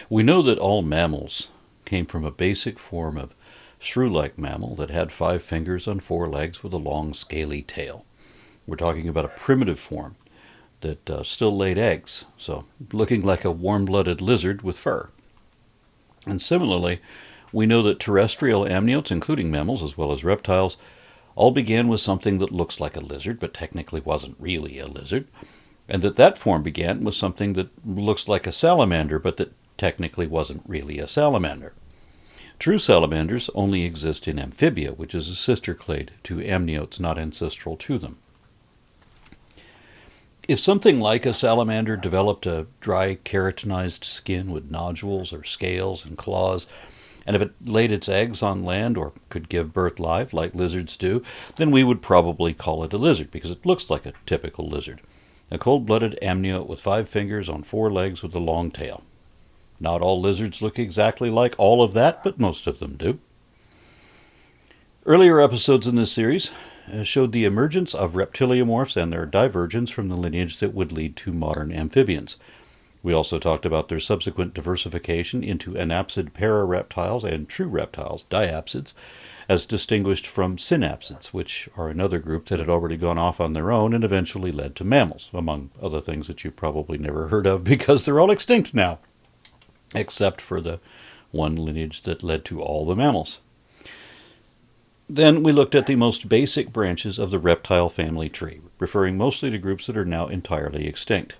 We know that all mammals came from a basic form of shrew-like mammal that had 5 fingers on 4 legs with a long, scaly tail. We're talking about a primitive form that still laid eggs, so looking like a warm-blooded lizard with fur. And similarly, we know that terrestrial amniotes, including mammals as well as reptiles, all began with something that looks like a lizard, but technically wasn't really a lizard, and that form began with something that looks like a salamander, but that technically wasn't really a salamander. True salamanders only exist in amphibia, which is a sister clade to amniotes not ancestral to them. If something like a salamander developed a dry keratinized skin with nodules or scales and claws, and if it laid its eggs on land or could give birth live like lizards do, then we would probably call it a lizard because it looks like a typical lizard. A cold-blooded amniote with 5 fingers on 4 legs with a long tail. Not all lizards look exactly like all of that, but most of them do. Earlier episodes in this series showed the emergence of reptiliomorphs and their divergence from the lineage that would lead to modern amphibians. We also talked about their subsequent diversification into anapsid parareptiles and true reptiles, diapsids, as distinguished from synapsids, which are another group that had already gone off on their own and eventually led to mammals, among other things that you've probably never heard of because they're all extinct now, except for the one lineage that led to all the mammals. Then we looked at the most basic branches of the reptile family tree, referring mostly to groups that are now entirely extinct.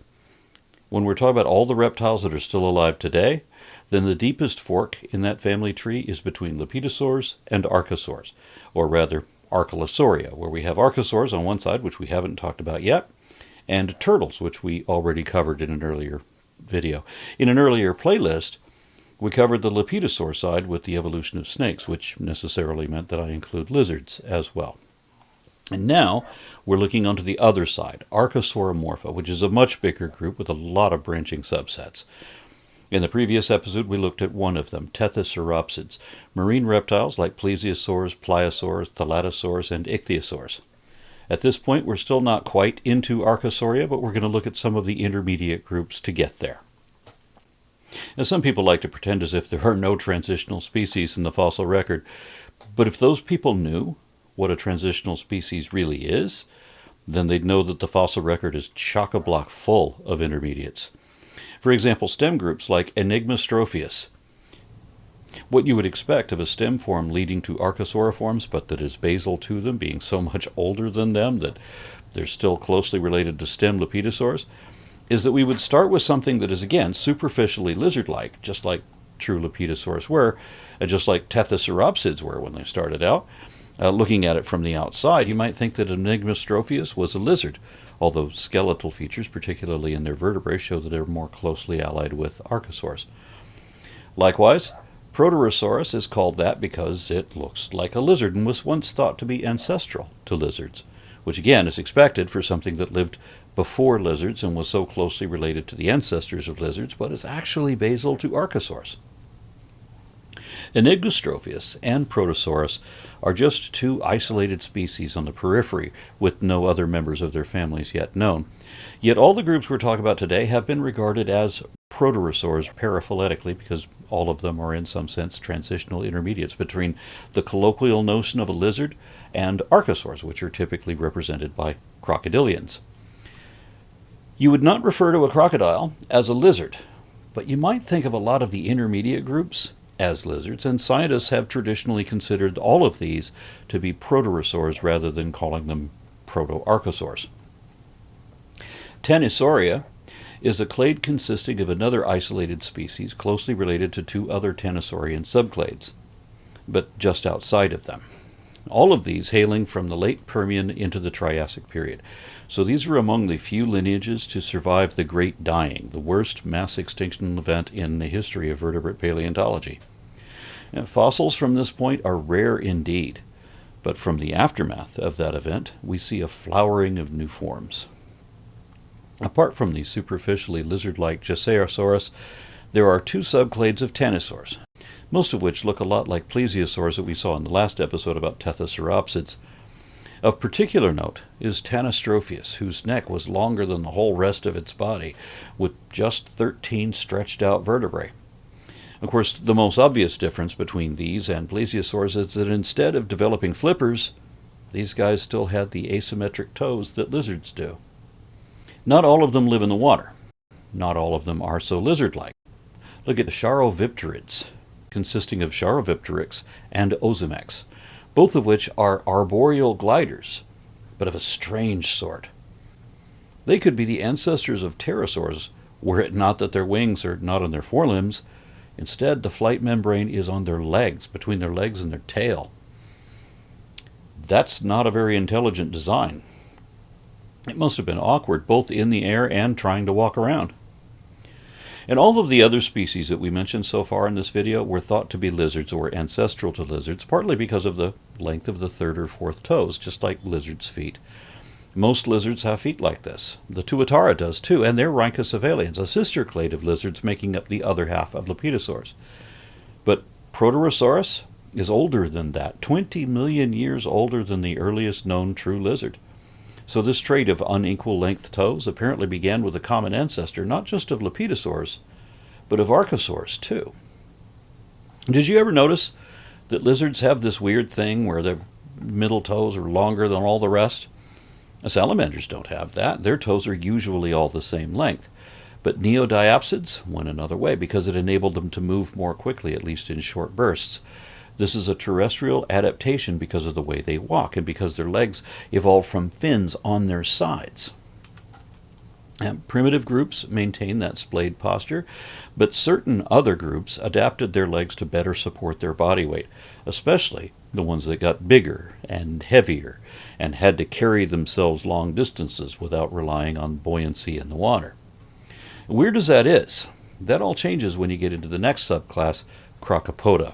When we're talking about all the reptiles that are still alive today, then the deepest fork in that family tree is between lepidosaurs and archosaurs, or rather archosauria, where we have archosaurs on one side, which we haven't talked about yet, and turtles, which we already covered in an earlier video. In an earlier playlist, we covered the lepidosaur side with the evolution of snakes, which necessarily meant that I include lizards as well. And now we're looking onto the other side, archosauromorpha, which is a much bigger group with a lot of branching subsets. In the previous episode, we looked at one of them, tethysauropsids, marine reptiles like plesiosaurs, pliosaurs, thalattosaurs, and ichthyosaurs. At this point, we're still not quite into archosauria, but we're going to look at some of the intermediate groups to get there. Now, some people like to pretend as if there are no transitional species in the fossil record, but if those people knew what a transitional species really is, then they'd know that the fossil record is chock-a-block full of intermediates. For example, stem groups like Enigmastropheus. What you would expect of a stem form leading to archosauriforms, but that is basal to them, being so much older than them that they're still closely related to stem lepidosaurs, is that we would start with something that is, again, superficially lizard-like, just like true lepidosaurs were, and just like tethysauropsids were when they started out. Looking at it from the outside, you might think that Enigmastropheus was a lizard, although skeletal features, particularly in their vertebrae, show that they're more closely allied with archosaurs. Likewise, Proterosaurus is called that because it looks like a lizard and was once thought to be ancestral to lizards, which again is expected for something that lived before lizards and was so closely related to the ancestors of lizards, but is actually basal to archosaurs. Enigmastropheus and Protosaurus are just 2 isolated species on the periphery with no other members of their families yet known. Yet all the groups we're talking about today have been regarded as proterosaurs paraphyletically because all of them are in some sense transitional intermediates between the colloquial notion of a lizard and archosaurs, which are typically represented by crocodilians. You would not refer to a crocodile as a lizard, but you might think of a lot of the intermediate groups as lizards, and scientists have traditionally considered all of these to be proterosaurs rather than calling them proto-archosaurs. Tenisauria is a clade consisting of another isolated species closely related to 2 other tenosaurian subclades, but just outside of them. All of these hailing from the late Permian into the Triassic period. So these are among the few lineages to survive the Great Dying, the worst mass extinction event in the history of vertebrate paleontology. And fossils from this point are rare indeed, but from the aftermath of that event, we see a flowering of new forms. Apart from the superficially lizard-like Geyserosaurus, there are 2 subclades of tenosaurs, most of which look a lot like plesiosaurs that we saw in the last episode about tethysauropsids. Of particular note is Tanystropheus, whose neck was longer than the whole rest of its body, with just 13 stretched out vertebrae. Of course, the most obvious difference between these and plesiosaurs is that instead of developing flippers, these guys still had the asymmetric toes that lizards do. Not all of them live in the water. Not all of them are so lizard-like. Look at the Charovipterids, consisting of Charovipteryx and Ozymex, both of which are arboreal gliders, but of a strange sort. They could be the ancestors of pterosaurs, were it not that their wings are not on their forelimbs. Instead, the flight membrane is on their legs, between their legs and their tail. That's not a very intelligent design. It must have been awkward both in the air and trying to walk around. And all of the other species that we mentioned so far in this video were thought to be lizards or ancestral to lizards, partly because of the length of the third or fourth toes, just like lizards' feet. Most lizards have feet like this. The tuatara does too, and they're rhynchocephalians, a sister clade of lizards making up the other half of lepidosaurs. But Proterosaurus is older than that, 20 million years older than the earliest known true lizard. So this trait of unequal length toes apparently began with a common ancestor, not just of lepidosaurs, but of archosaurs too. Did you ever notice that lizards have this weird thing where their middle toes are longer than all the rest? Salamanders don't have that. Their toes are usually all the same length. But neodiapsids went another way because it enabled them to move more quickly, at least in short bursts. This is a terrestrial adaptation because of the way they walk and because their legs evolved from fins on their sides. And primitive groups maintain that splayed posture, but certain other groups adapted their legs to better support their body weight, especially the ones that got bigger and heavier and had to carry themselves long distances without relying on buoyancy in the water. Weird as that is, that all changes when you get into the next subclass, Crocopoda,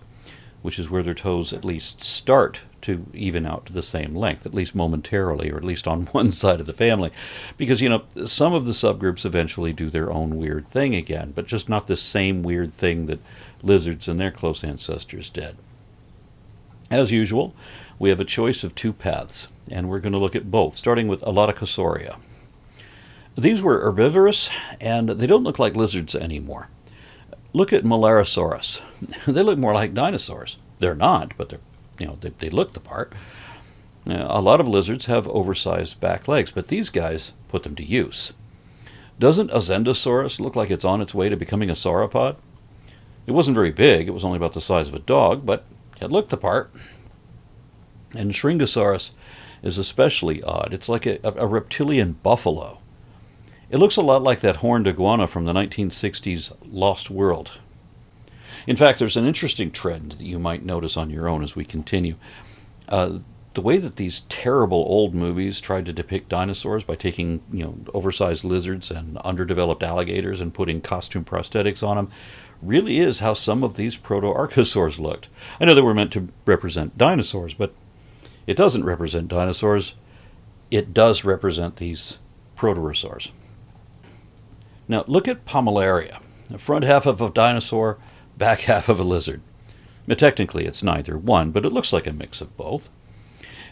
which is where their toes at least start to even out to the same length, at least momentarily, or at least on one side of the family. Because, some of the subgroups eventually do their own weird thing again, but just not the same weird thing that lizards and their close ancestors did. As usual, we have a choice of two paths, and we're going to look at both, starting with archosauria. These were herbivorous, and they don't look like lizards anymore. Look at Molarasaurus. They look more like dinosaurs. They're not, but they look the part. A lot of lizards have oversized back legs, but these guys put them to use. Doesn't Azendosaurus look like it's on its way to becoming a sauropod? It wasn't very big. It was only about the size of a dog, but it looked the part. And Shringosaurus is especially odd. It's like a reptilian buffalo. It looks a lot like that horned iguana from the 1960s Lost World. In fact, there's an interesting trend that you might notice on your own as we continue. The way that these terrible old movies tried to depict dinosaurs by taking, oversized lizards and underdeveloped alligators and putting costume prosthetics on them really is how some of these proto-archosaurs looked. I know they were meant to represent dinosaurs, but it doesn't represent dinosaurs. It does represent these proterosaurs. Now, look at Pomellaria, the front half of a dinosaur, back half of a lizard. Now, technically, it's neither one, but it looks like a mix of both.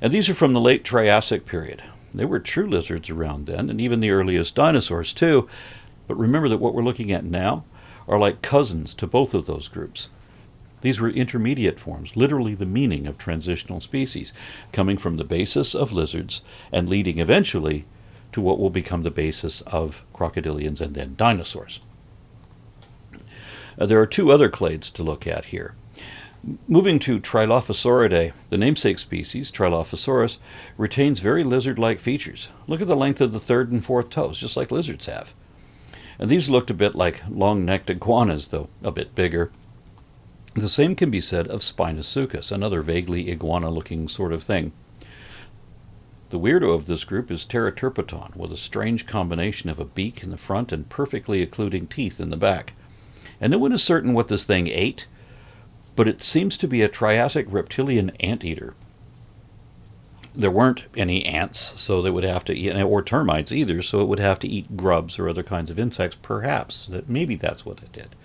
And these are from the late Triassic period. They were true lizards around then, and even the earliest dinosaurs, too. But remember that what we're looking at now are like cousins to both of those groups. These were intermediate forms, literally the meaning of transitional species, coming from the basis of lizards and leading eventually to what will become the basis of crocodilians and then dinosaurs. There are two other clades to look at here. Moving to Trilophosauridae, the namesake species, Trilophosaurus, retains very lizard-like features. Look at the length of the third and fourth toes, just like lizards have. And these looked a bit like long-necked iguanas, though a bit bigger. The same can be said of Spinosuchus, another vaguely iguana-looking sort of thing. The weirdo of this group is Pteroturpoton, with a strange combination of a beak in the front and perfectly occluding teeth in the back. And no one is certain what this thing ate, but it seems to be a Triassic reptilian anteater. There weren't any ants, so they would have to eat, or termites either, so it would have to eat grubs or other kinds of insects, perhaps. Maybe that's what it did.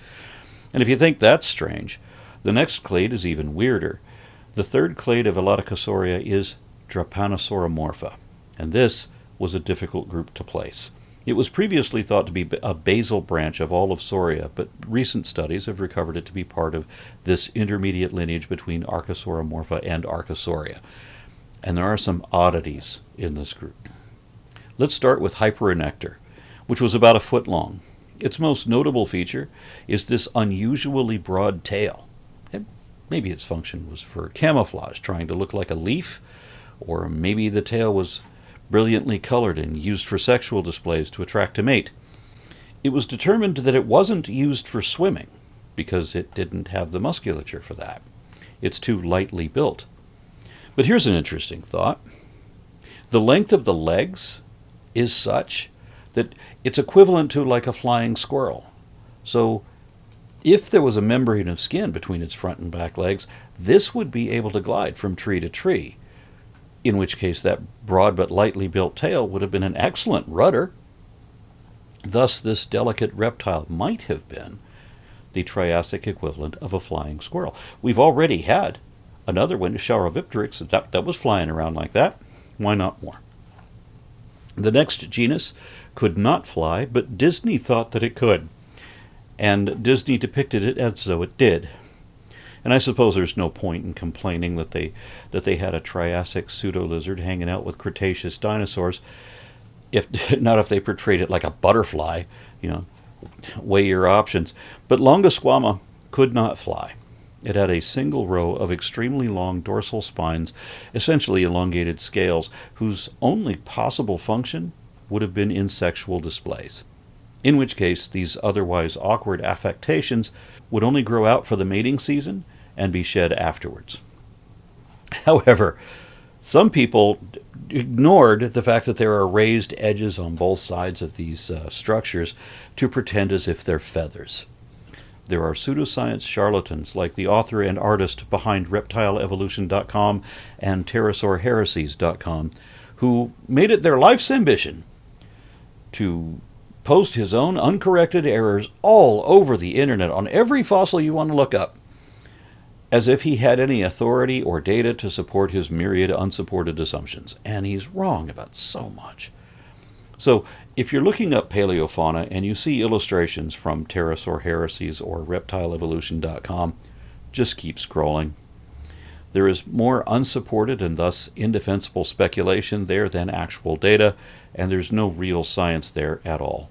And if you think that's strange, the next clade is even weirder. The third clade of Archosaura is Trypanosauromorpha, and this was a difficult group to place. It was previously thought to be a basal branch of all of Sauria, but recent studies have recovered it to be part of this intermediate lineage between Archosauromorpha and Archosauria. And there are some oddities in this group. Let's start with Hyperonectar, which was about a foot long. Its most notable feature is this unusually broad tail. Maybe its function was for camouflage, trying to look like a leaf, or maybe the tail was brilliantly colored and used for sexual displays to attract a mate. It was determined that it wasn't used for swimming, because it didn't have the musculature for that. It's too lightly built. But here's an interesting thought. The length of the legs is such that it's equivalent to like a flying squirrel. So if there was a membrane of skin between its front and back legs, this would be able to glide from tree to tree, in which case that broad but lightly built tail would have been an excellent rudder. Thus, this delicate reptile might have been the Triassic equivalent of a flying squirrel. We've already had another one, Charopteryx, that was flying around like that. Why not more? The next genus could not fly, but Disney thought that it could. And Disney depicted it as though it did. And I suppose there's no point in complaining that they had a Triassic pseudo-lizard hanging out with Cretaceous dinosaurs, if they portrayed it like a butterfly. Weigh your options. But Longosquama could not fly. It had a single row of extremely long dorsal spines, essentially elongated scales, whose only possible function would have been in sexual displays. In which case, these otherwise awkward affectations would only grow out for the mating season and be shed afterwards. However, some people ignored the fact that there are raised edges on both sides of these structures to pretend as if they're feathers. There are pseudoscience charlatans like the author and artist behind ReptileEvolution.com and PterosaurHeresies.com who made it their life's ambition to post his own uncorrected errors all over the internet on every fossil you want to look up, as if he had any authority or data to support his myriad unsupported assumptions. And he's wrong about so much. So, if you're looking up paleofauna and you see illustrations from Pterosaur Heresies or ReptileEvolution.com, just keep scrolling. There is more unsupported and thus indefensible speculation there than actual data, and there's no real science there at all.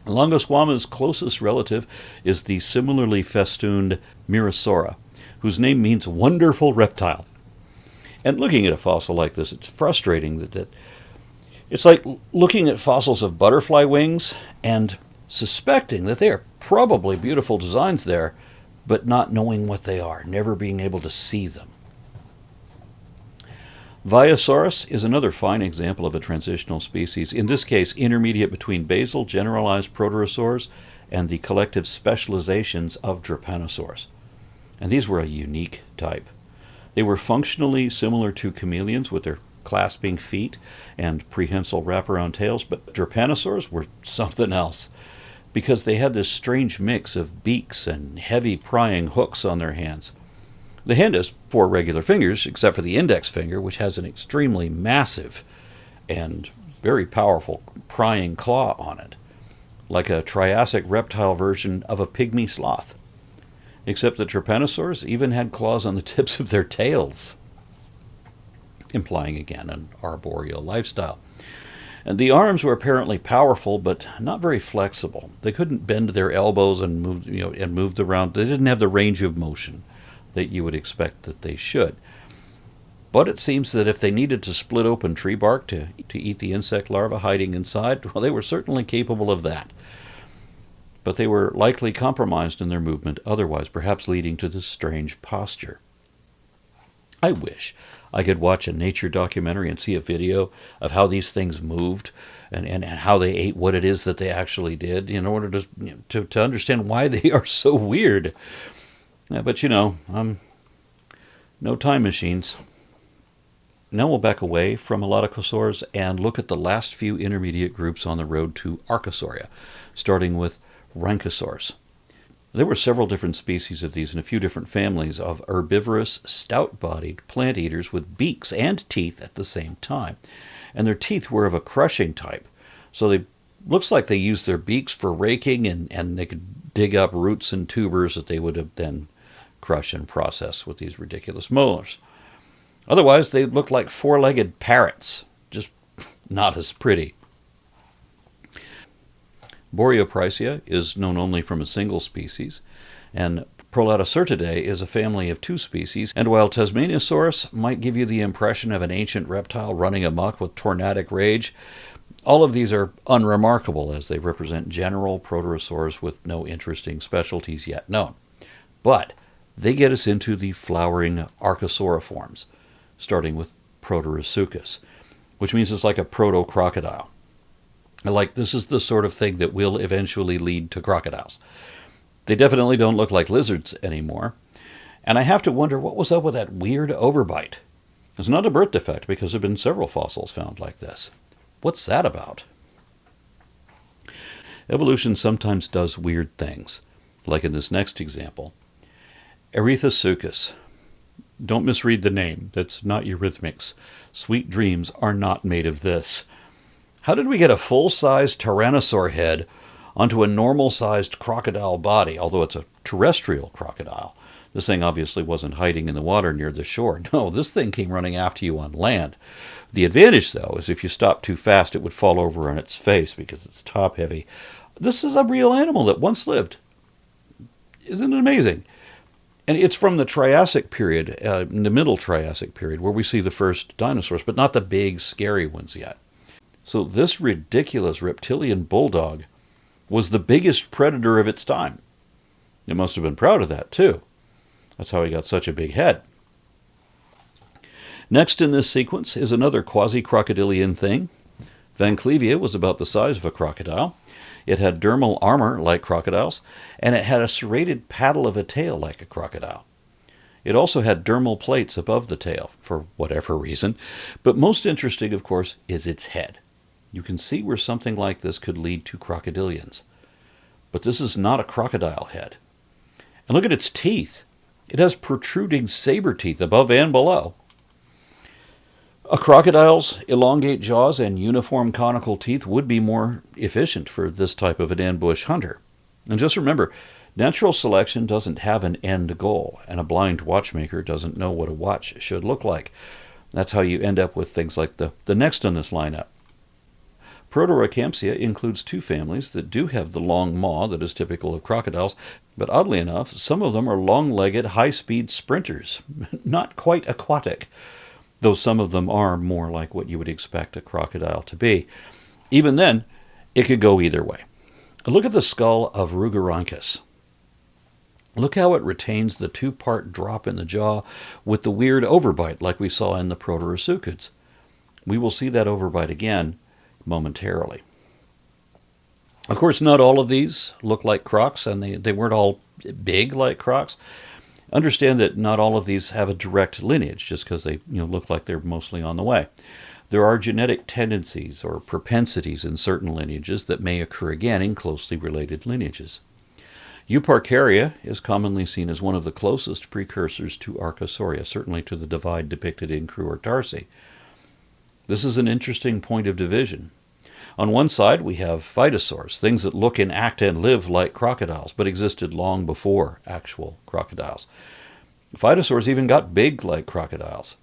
Longosquama's closest relative is the similarly festooned Mirasaura, whose name means wonderful reptile. And looking at a fossil like this, it's frustrating that it's like looking at fossils of butterfly wings and suspecting that they are probably beautiful designs there, but not knowing what they are, never being able to see them. Viasaurus is another fine example of a transitional species, in this case intermediate between basal generalized proterosaurs and the collective specializations of Drepanosaurs. And these were a unique type. They were functionally similar to chameleons with their clasping feet and prehensile wraparound tails, but Drepanosaurs were something else, because they had this strange mix of beaks and heavy prying hooks on their hands. The hand has 4 regular fingers, except for the index finger, which has an extremely massive and very powerful prying claw on it, like a Triassic reptile version of a pygmy sloth. Except that Drepanosaurs even had claws on the tips of their tails, implying again an arboreal lifestyle. And the arms were apparently powerful, but not very flexible. They couldn't bend their elbows and moved around. They didn't have the range of motion that you would expect that they should. But it seems that if they needed to split open tree bark to eat the insect larvae hiding inside, well, they were certainly capable of that. But they were likely compromised in their movement otherwise, perhaps leading to this strange posture. I wish I could watch a nature documentary and see a video of how these things moved and how they ate what it is that they actually did in order to understand why they are so weird. But no time machines. Now we'll back away from melodicosaurs and look at the last few intermediate groups on the road to archosauria, starting with rhynchosaurs. There were several different species of these and a few different families of herbivorous, stout-bodied plant eaters with beaks and teeth at the same time. And their teeth were of a crushing type, So they looks like they use their beaks for raking, and they could dig up roots and tubers that they would have then crush and process with these ridiculous molars. Otherwise, they look like four-legged parrots, just not as pretty. Boreopricea is known only from a single species, and Prolatocertidae is a family of two species, and while Tasmaniasaurus might give you the impression of an ancient reptile running amok with tornadic rage, all of these are unremarkable as they represent general proterosaurs with no interesting specialties yet known. But they get us into the flowering archosauriforms, starting with Proterosuchus, which means it's like a proto-crocodile. Like, this is the sort of thing that will eventually lead to crocodiles. They definitely don't look like lizards anymore. And I have to wonder what was up with that weird overbite. It's not a birth defect because there have been several fossils found like this. What's that about? Evolution sometimes does weird things, like in this next example. Erythasuchus. Don't misread the name. That's not eurythmics. Sweet dreams are not made of this. How did we get a full-sized tyrannosaur head onto a normal-sized crocodile body, although it's a terrestrial crocodile? This thing obviously wasn't hiding in the water near the shore. No, this thing came running after you on land. The advantage, though, is if you stopped too fast, it would fall over on its face because it's top-heavy. This is a real animal that once lived. Isn't it amazing? And it's from the Triassic period, the middle Triassic period, where we see the first dinosaurs, but not the big, scary ones yet. So this ridiculous reptilian bulldog was the biggest predator of its time. It must have been proud of that, too. That's how he got such a big head. Next in this sequence is another quasi-crocodilian thing. Vanclevia was about the size of a crocodile. It had dermal armor like crocodiles, and it had a serrated paddle of a tail like a crocodile. It also had dermal plates above the tail, for whatever reason. But most interesting, of course, is its head. You can see where something like this could lead to crocodilians. But this is not a crocodile head. And look at its teeth. It has protruding saber teeth above and below. A crocodile's elongate jaws and uniform conical teeth would be more efficient for this type of an ambush hunter. And just remember, natural selection doesn't have an end goal, and a blind watchmaker doesn't know what a watch should look like. That's how you end up with things like the next in this lineup. Protoraccampsia includes two families that do have the long maw that is typical of crocodiles, but oddly enough, some of them are long-legged, high-speed sprinters, not quite aquatic, though some of them are more like what you would expect a crocodile to be. Even then, it could go either way. Look at the skull of Rugeronychus. Look how it retains the two-part drop in the jaw with the weird overbite like we saw in the Proterosuchids. We will see that overbite again momentarily. Of course, not all of these look like Crocs, and they weren't all big like Crocs. Understand that not all of these have a direct lineage, just because they look like they're mostly on the way. There are genetic tendencies or propensities in certain lineages that may occur again in closely related lineages. Euparkeria is commonly seen as one of the closest precursors to archosauria, certainly to the divide depicted in Cruor-Tarsi. This is an interesting point of division. On one side, we have phytosaurs, things that look and act and live like crocodiles, but existed long before actual crocodiles. Phytosaurs even got big like crocodiles,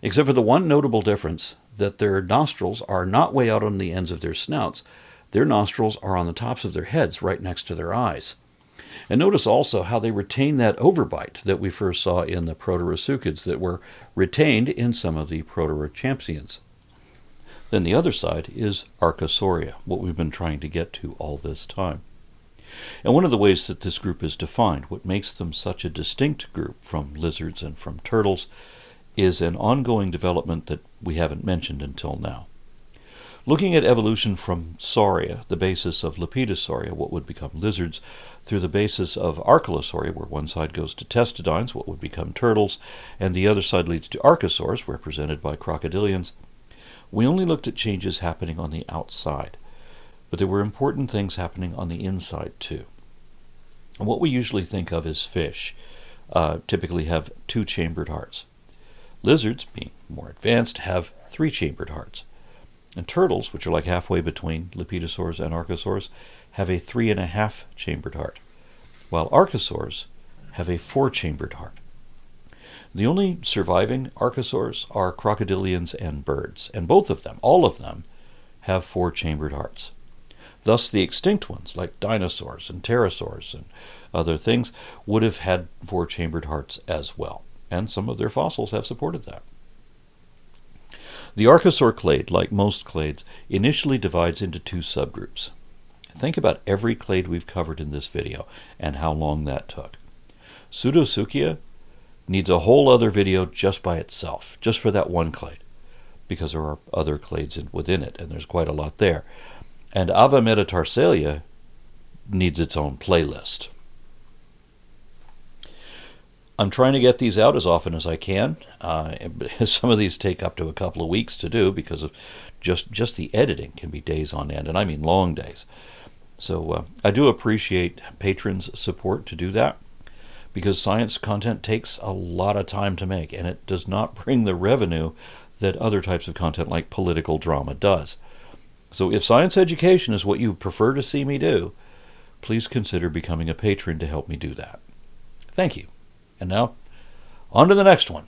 except for the one notable difference, that their nostrils are not way out on the ends of their snouts. Their nostrils are on the tops of their heads, right next to their eyes. And notice also how they retain that overbite that we first saw in the Proterosuchids that were retained in some of the Protoraccampsians. Then the other side is archosauria, what we've been trying to get to all this time. And one of the ways that this group is defined, what makes them such a distinct group from lizards and from turtles, is an ongoing development that we haven't mentioned until now. Looking at evolution from sauria, the basis of lepidosauria, what would become lizards, through the basis of archosaur, where one side goes to testudines, what would become turtles, and the other side leads to archosaurs, represented by crocodilians, we only looked at changes happening on the outside, but there were important things happening on the inside too. And what we usually think of as fish typically have two-chambered hearts. Lizards, being more advanced, have three-chambered hearts. And turtles, which are like halfway between lepidosaurs and archosaurs, have a 3.5 chambered heart, while archosaurs have a 4-chambered heart. The only surviving archosaurs are crocodilians and birds, and both of them, all of them, have 4-chambered hearts. Thus, the extinct ones, like dinosaurs and pterosaurs and other things, would have had 4-chambered hearts as well, and some of their fossils have supported that. The archosaur clade, like most clades, initially divides into 2 subgroups. Think about every clade we've covered in this video and how long that took. Pseudoscience needs a whole other video just by itself, just for that one clade, because there are other clades within it, and there's quite a lot there. And Avametatarsalia needs its own playlist. I'm trying to get these out as often as I can. Some of these take up to a couple of weeks to do because of just the editing can be days on end, and I mean long days. So I do appreciate patrons' support to do that, because science content takes a lot of time to make, and it does not bring the revenue that other types of content like political drama does. So if science education is what you prefer to see me do, please consider becoming a patron to help me do that. Thank you. And now, on to the next one.